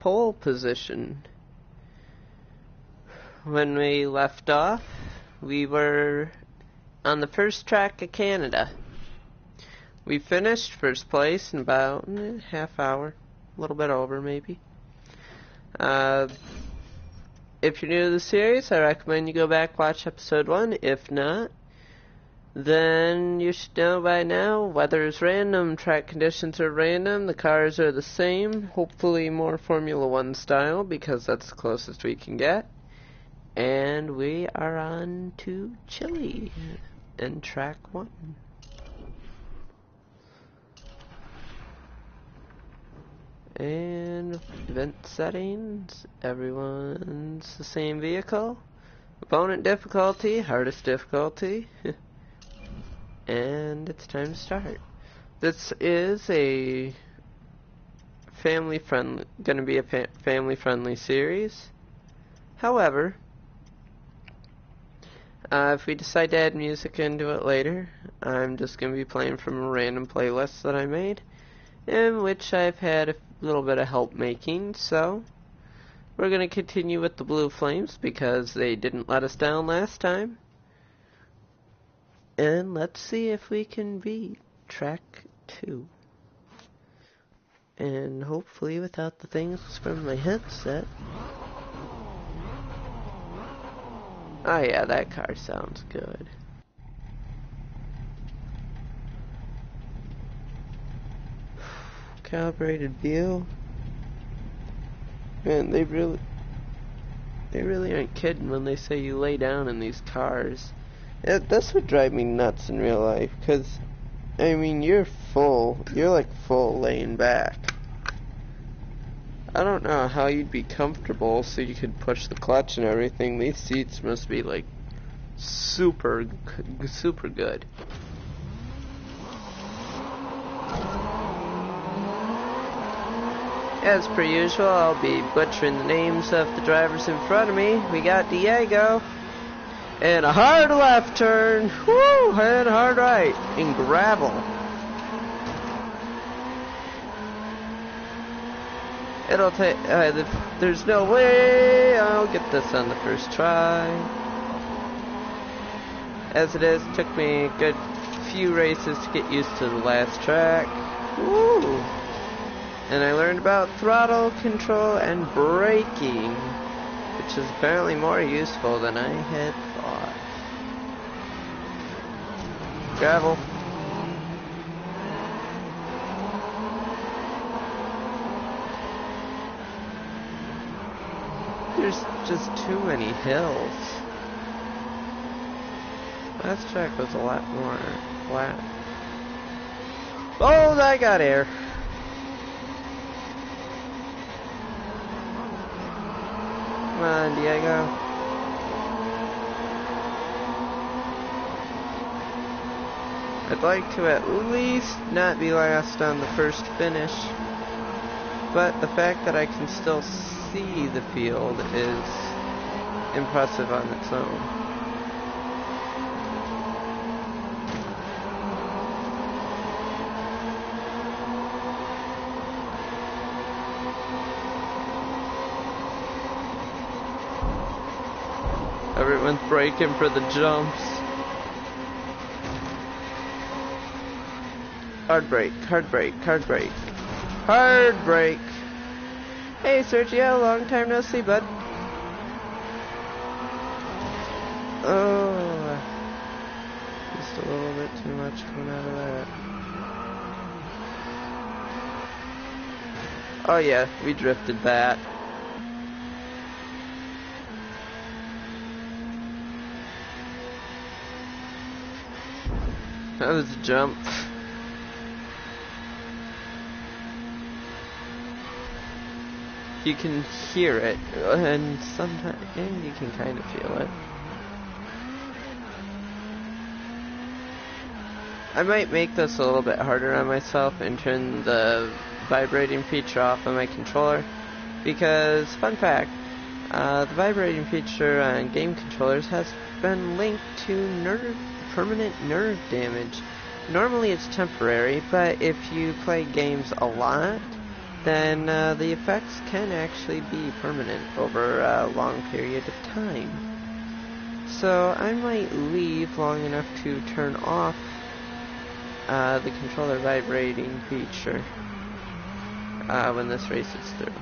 pole position. When we left off, we were on the first track of Canada. We finished first place in about half hour, a little bit over maybe. If you're new to the series, I recommend you go back watch episode 1. If not, then you should know by now, weather is random, track conditions are random, the cars are the same, hopefully more Formula 1 style, because that's the closest we can get. And we are on to Chile, in track 1. And event settings, everyone's the same vehicle. Opponent difficulty, hardest difficulty. And it's time to start. This is a gonna be a family-friendly series. However, if we decide to add music into it later, I'm just gonna be playing from a random playlist that I made, in which I've had a little bit of help making. So we're gonna continue with the Blue Flames because they didn't let us down last time. And let's see if we can beat track 2. And hopefully without the things from my headset. Oh yeah, that car sounds good. Calibrated view. Man, they really aren't kidding when they say you lay down in these cars. That's what drives me nuts in real life, because, I mean, you're like full laying back. I don't know how you'd be comfortable so you could push the clutch and everything. These seats must be, like, super good. As per usual, I'll be butchering the names of the drivers in front of me. We got Diego. And a hard left turn, whoo, and a hard right, in gravel. It'll take, there's no way I'll get this on the first try. As it is, took me a good few races to get used to the last track. Woo! And I learned about throttle control and braking, which is apparently more useful than I had thought. Gravel. There's just too many hills. Last track was a lot more flat. Oh, I got air. Come on, Diego. I'd like to at least not be last on the first finish, but the fact that I can still see the field is impressive on its own. Everyone's braking for the jumps. Hard brake, hard brake, hard brake. Hard brake. Hey Sergio, long time no see, bud. Oh, just a little bit too much coming out of that. Oh yeah, we drifted that. That was a jump. You can hear it, and sometimes you can kind of feel it. I might make this a little bit harder on myself and turn the vibrating feature off on my controller, because, fun fact, the vibrating feature on game controllers has been linked to permanent nerve damage. Normally it's temporary, but if you play games a lot, then the effects can actually be permanent over a long period of time. So I might leave long enough to turn off the controller vibrating feature when this race is through.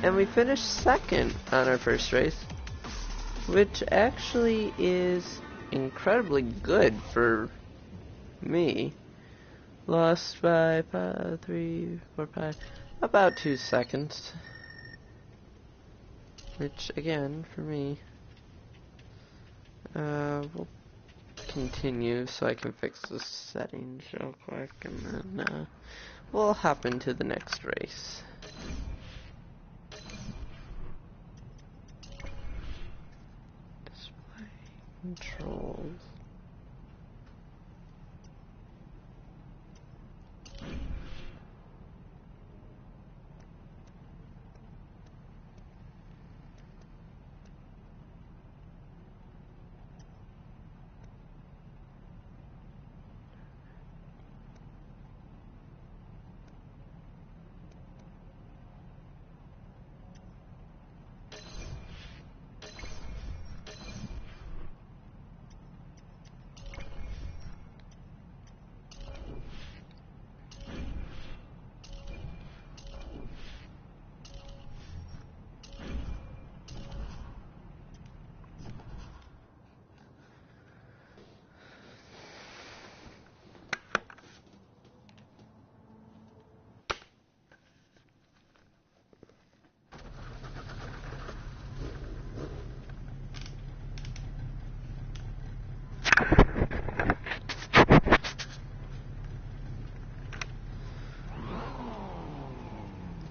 And we finished second on our first race, which actually is incredibly good for me. Lost by 3, 4, 5, about 2 seconds. Which, again, for me, we'll continue so I can fix the settings real quick, and then we'll hop into the next race. Display controls.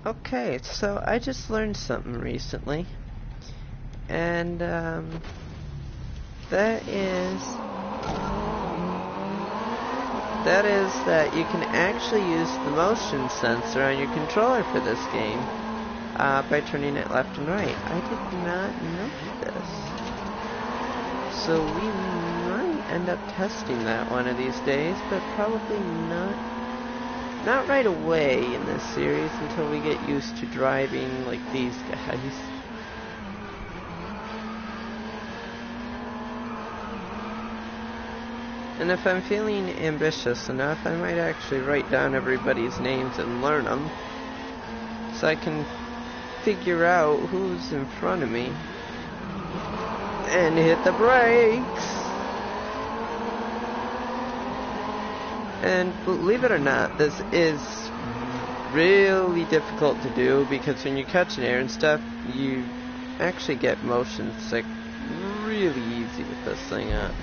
Okay, so I just learned something recently, and that is that you can actually use the motion sensor on your controller for this game by turning it left and right. I did not know this, so we might end up testing that one of these days, but probably not right away in this series until we get used to driving like these guys. And if I'm feeling ambitious enough, I might actually write down everybody's names and learn them, so I can figure out who's in front of me and hit the brakes. And believe it or not, this is really difficult to do, because when you catch an air and stuff, you actually get motion sick really easy with this thing on.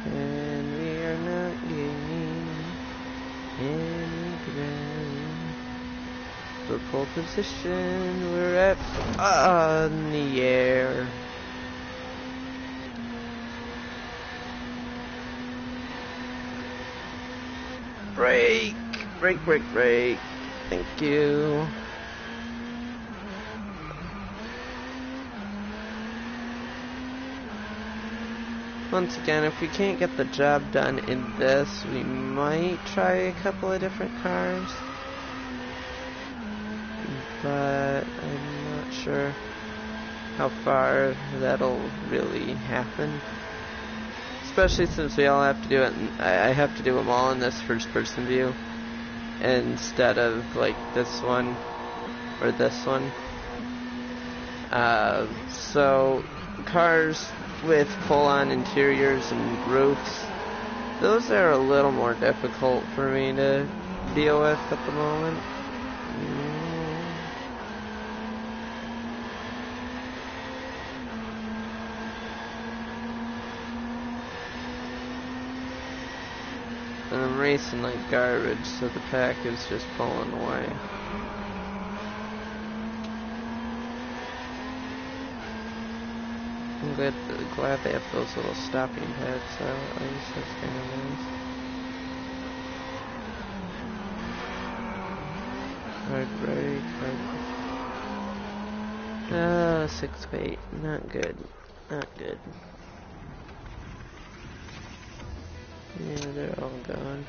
And we are not gaining any ground. For pole position, we're at in the air. Brake! Brake, brake, brake. Thank you. Once again, if we can't get the job done in this, we might try a couple of different cars. But I'm not sure how far that'll really happen. Especially since we all have to do it, I have to do them all in this first-person view instead of like this one or this one. So cars with full-on interiors and roofs, those are a little more difficult for me to deal with at the moment. And I'm racing like garbage, so the pack is just pulling away. I'm glad they have those little stopping pads, so at least that's kind of nice. Hard brake, hard brake. 6-8, not good, not good. Yeah, they're all gone.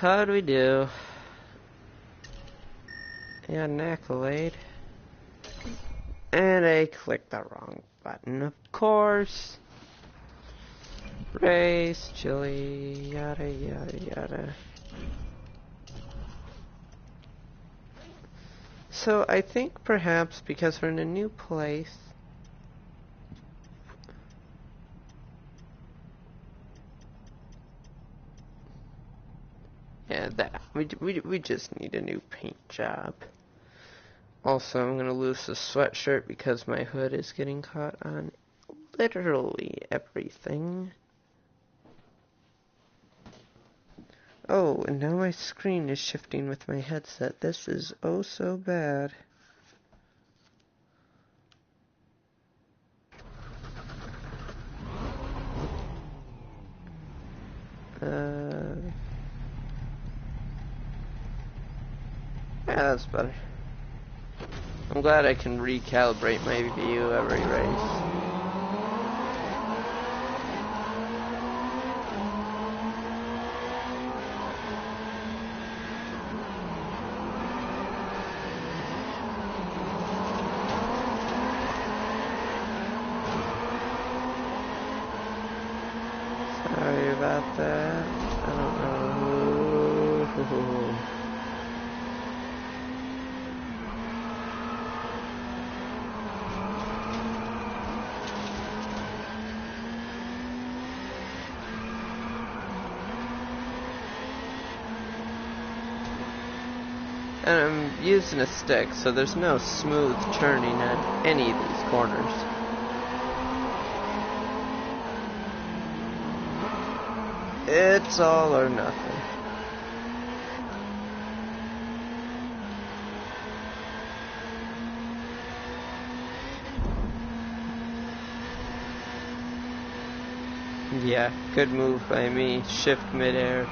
How'd we do? Yeah, an accolade. And I clicked the wrong button, of course. Race, chili, yada yada yada. So I think perhaps because we're in a new place, yeah, that we just need a new paint job. Also, I'm gonna lose the sweatshirt because my hood is getting caught on literally everything. Oh, and now my screen is shifting with my headset. This is oh so bad. Yeah, that's better. I'm glad I can recalibrate my view every race. Sorry about that. I don't know who. And I'm using a stick, so there's no smooth turning at any of these corners. It's all or nothing. Yeah, good move by me. Shift midair.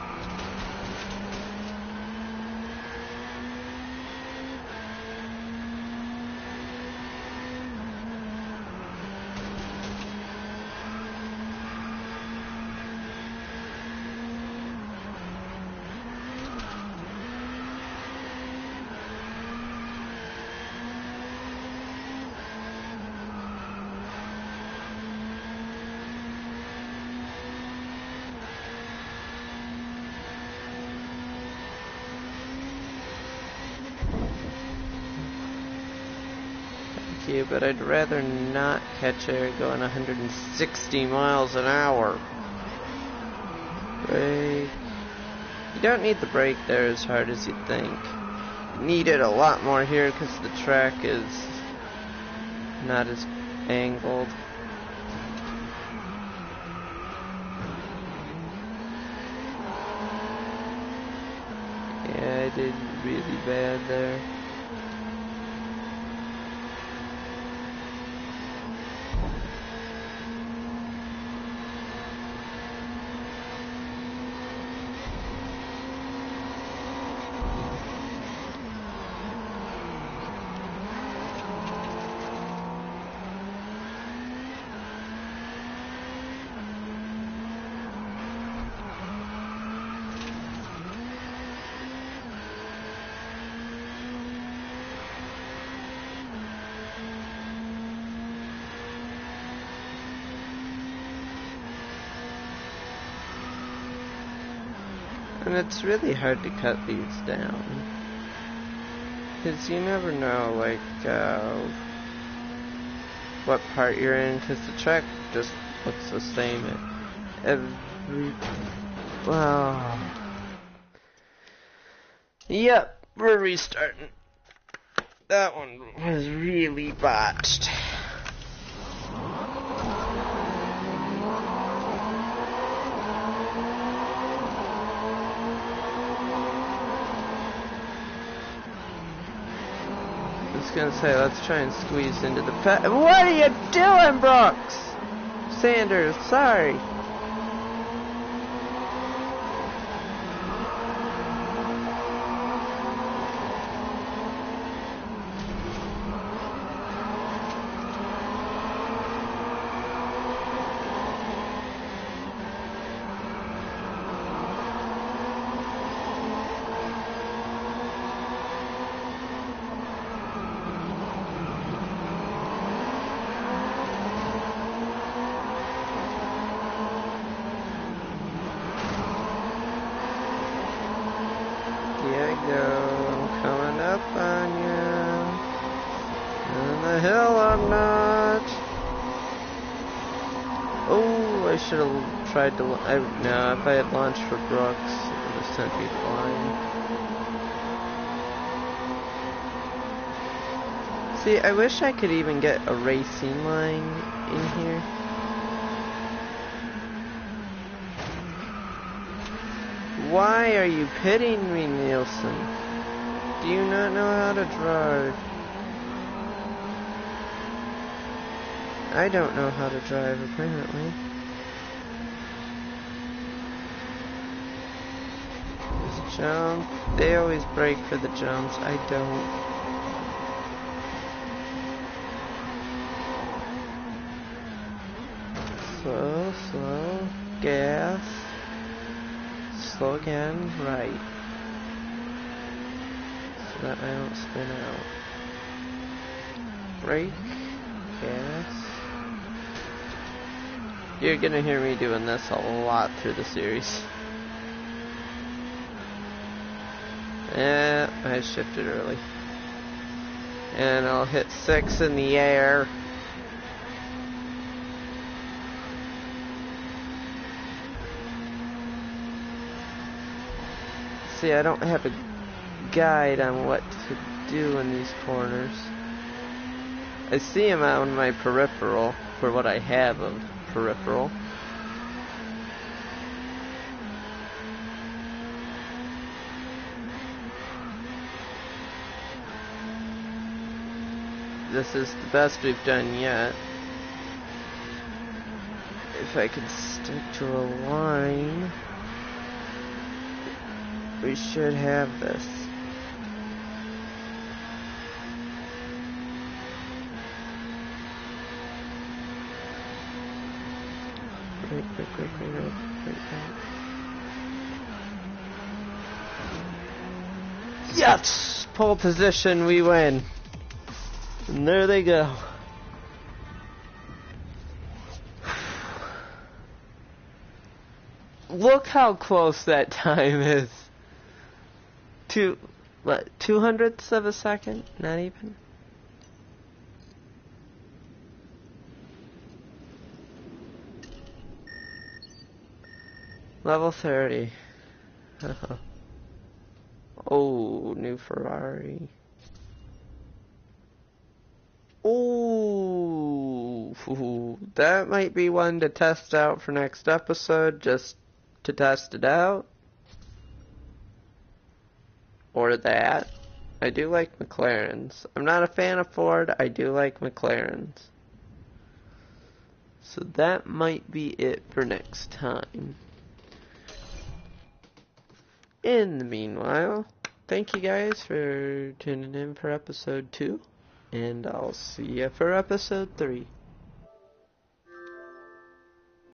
You, but I'd rather not catch air going 160 miles an hour. Brake. You don't need the brake there as hard as you'd think. You need it a lot more here because the track is not as angled. Yeah, I did really bad there. And it's really hard to cut these down. Because you never know, like, what part you're in, because the track just looks the same at every... Well... Yep, we're restarting. That one was really botched. was gonna say, let's try and squeeze into the pet. What are you doing, Brooks? Sanders, sorry. Here I go, I'm coming up on you. On the hill I'm not. Oh, I should have tried to. No, if I had launched for Brooks, it would have sent me flying. See, I wish I could even get a racing line in here. Why are you pitting me, Nielsen? Do you not know how to drive? I don't know how to drive, apparently. This jump. They always brake for the jumps. I don't. Slow, slow. Gas. Slow again. Right. So that I don't spin out. Brake. Gas. You're gonna hear me doing this a lot through the series. Yeah, I shifted early. And I'll hit 6 in the air. See, I don't have a guide on what to do in these corners. I see them on my peripheral for what I have of peripheral. This is the best we've done yet. If I could stick to a line, we should have this. Right. Yes! Pole position, we win. And there they go. Look how close that time is. What, 200ths of a second? Not even? Level 30. Oh, new Ferrari. Oh, that might be one to test out for next episode, just to test it out. Or that. I do like McLarens. I'm not a fan of Ford, I do like McLarens. So that might be it for next time. In the meanwhile, thank you guys for tuning in for episode 2, and I'll see you for episode 3.